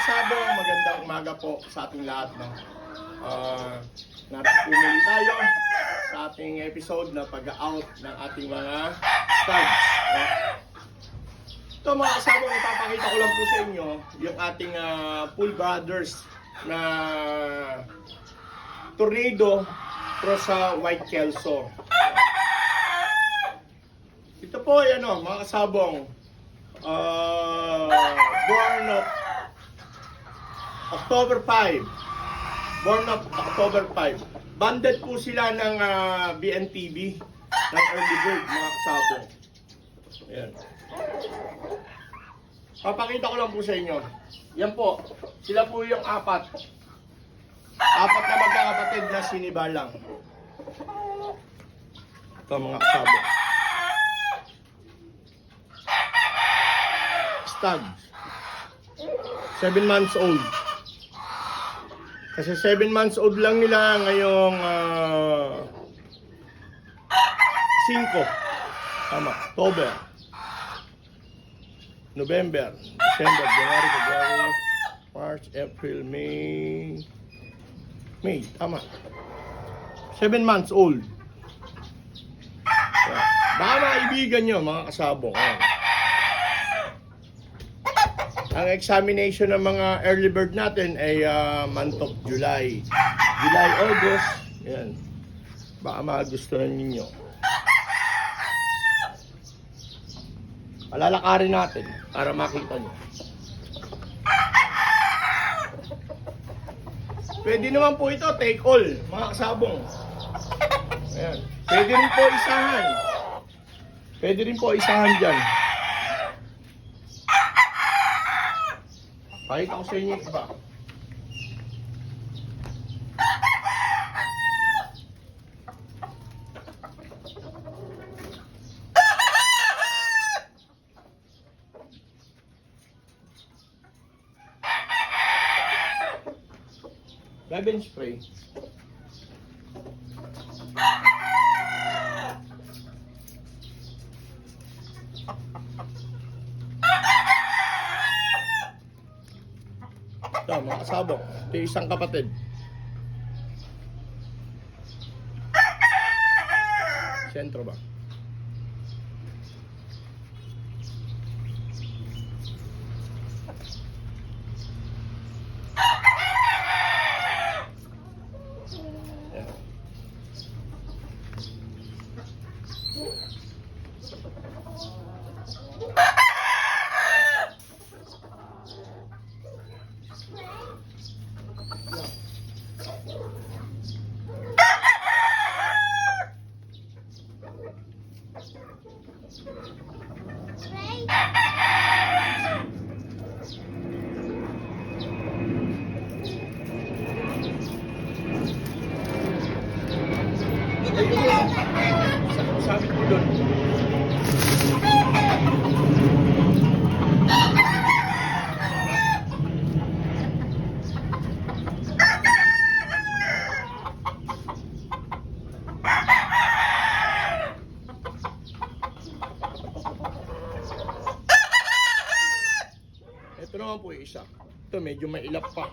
kasabong, magandang umaga po sa ating lahat. No? Napipumuli tayo sa ating episode na pag-out ng ating mga studs. No? Ito mga kasabong, ipapakita ko lang po sa inyo yung ating Pool Brothers na Tornado cross sa White Kelso. Ito po ay mga kasabong, born of October 5. Born of October 5. Banded po sila ng BNTB ng Early Bird, mga kasabong. Ayan. Papakita ko lang po sa inyo. Yan po. Sila po yung apat. Apat na magkakapatid na sinibalang. Ito mga kasabong. Stag. 7 months old. Kasi 7 months old lang nila ngayong 5. Tama. October. November. December. January. February. March. April. May. Tama. 7 months old. Baka maibigan nyo mga kasabong. Ang examination ng mga early bird natin ay month of July. July, August. Yan. Baka magustuhan ninyo. Palalakarin natin para makita nyo. Pwede naman po ito, take all, mga kasabong. Ayan. Pwede rin po isahan. Pwede rin po isahan dyan. Pakita ko sa inyo iba. Raven spray. Ito, mga kasabong. Ito yung isang kapatid. Sentro ba? Ayan. Sabi ko doon. Ito naman po yung isa. Ito medyo mailap pa.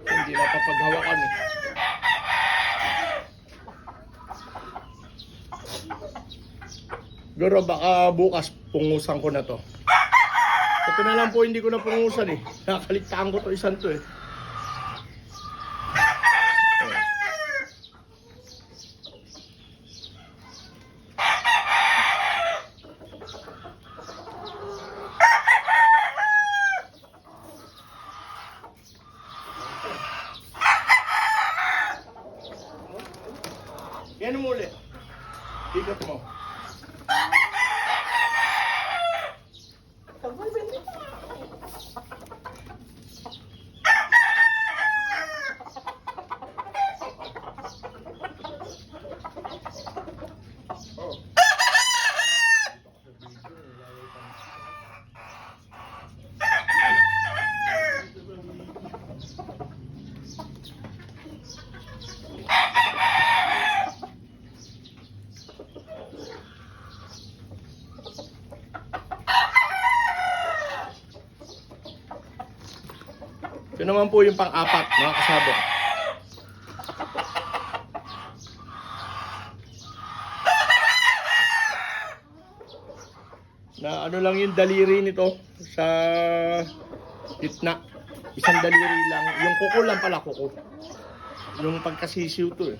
Hindi na papaghawakan eh. Siguro baka bukas pungusan ko na to. Ito na lang po hindi ko na pungusan eh. Nakaligtaan ko to isang to eh. Yan mo ulit. Bigat mo. Ito naman po yung pang-apat, mga kasabong. Na ano lang yung daliri nito sa gitna. Isang daliri lang. Yung kuko lang pala, kuko. Yung pagkasisiw to eh.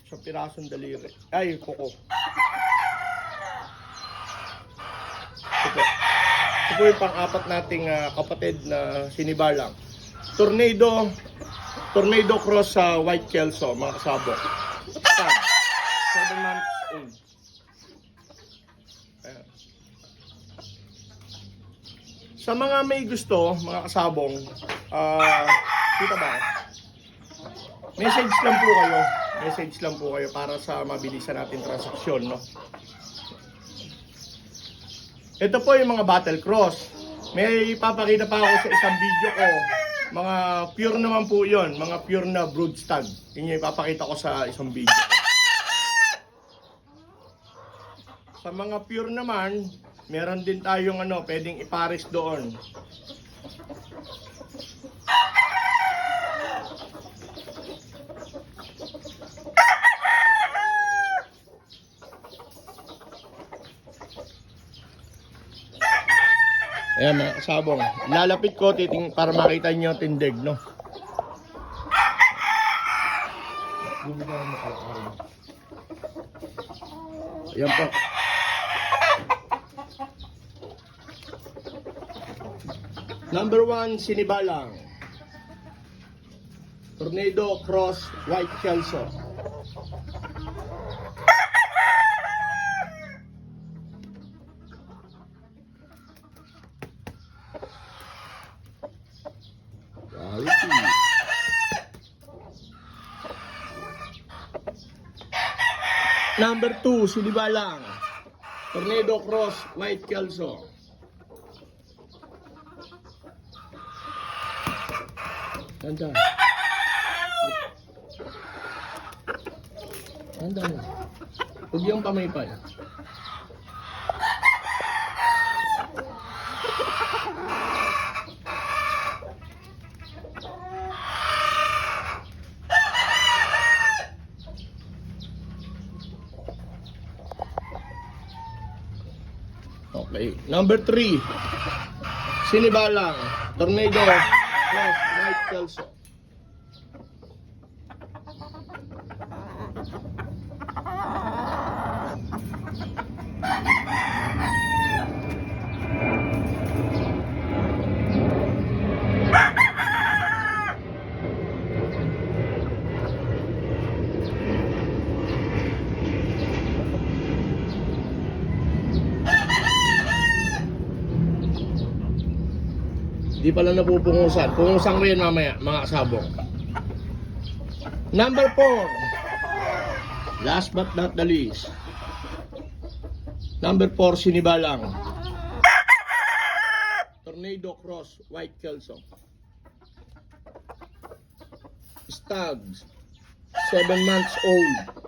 Sa pirasong daliri. Ay, kuko. Ito po yung pang-apat nating kapatid na sinibalang. Tornado cross sa White Kelso, mga kasabong. 7 months old. Ayan. Sa mga may gusto, mga kasabong, kita ba? Message lang po kayo. Message lang po kayo para sa mabilisan natin transaksyon, no? Ito po yung mga battle cross. May ipapakita pa ako sa isang video ko. Mga pure naman po yon, mga pure na brood stag. Yun yung ipapakita ko sa isang video. Sa mga pure naman, meron din tayong pwedeng ipares doon. Ayan mga kasabong, lalapit ko para makita nyo tindig, no? Ayan po. Number 1, sinibalang. Tornado cross White Kelso. Number 2, sinibalang. Tornado cross White Kelso. Tanda. Tanda mo. Huwag yung pamaypay. Okay. Number 3. Sinibalang. Tornado cross White Kelso. Di pala napupungusan. Pungusan ko yan mamaya, mga kasabong. Number 4. Last but not the least. Number 4, sinibalang. Tornado cross White Kelso. Stags. 7 months old.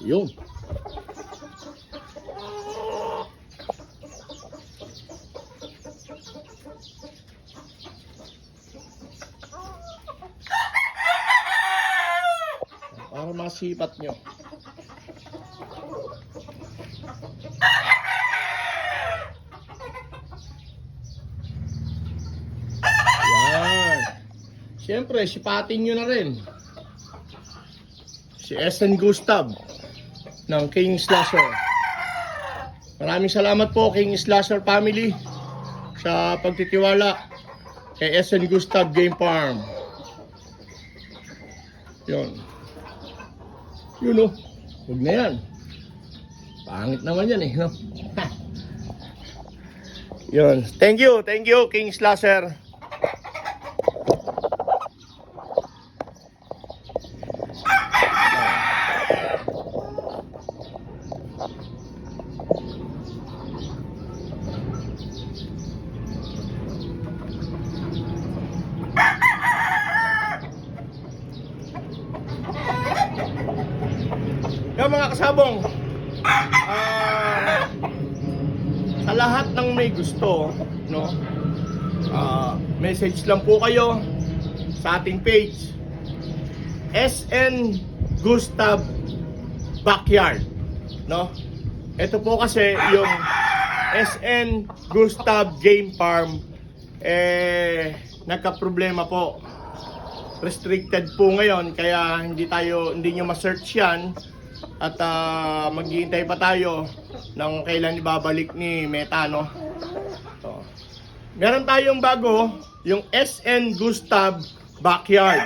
Yun. Para masipat nyo. Yan. Siyempre, sipatin nyo na rin. Si SN Gustav ng King Slasher. Maraming salamat po King Slasher family sa pagtitiwala kay SN Gustav Game Farm. Yun. Yun, oh. Huwag na yan. Pangit naman yan eh, no? Yun. Thank you, King Slasher. Yung mga kasabong, sa lahat ng may gusto, no, message lang po kayo sa ating page, SN Gustav Backyard, no. Ito po kasi yung SN Gustav Game Farm, nagka-problema po. Restricted po ngayon, kaya hindi nyo ma-search yan. At maghihintay pa tayo ng kailan ibabalik ni Meta, no? So, meron tayong bago, yung SN Gustav Backyard.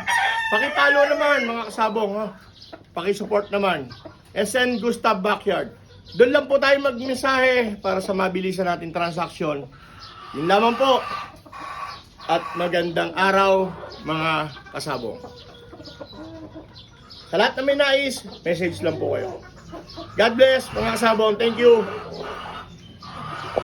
Pakipalo naman mga kasabong, ha? Pakisupport naman. SN Gustav Backyard. Doon lang po tayo magmensahe para sa mabilisan natin transaksyon. Yun lamang po. At magandang araw mga kasabong. Sa lahat na may nais, message lang po kayo. God bless mga kasabong. Thank you.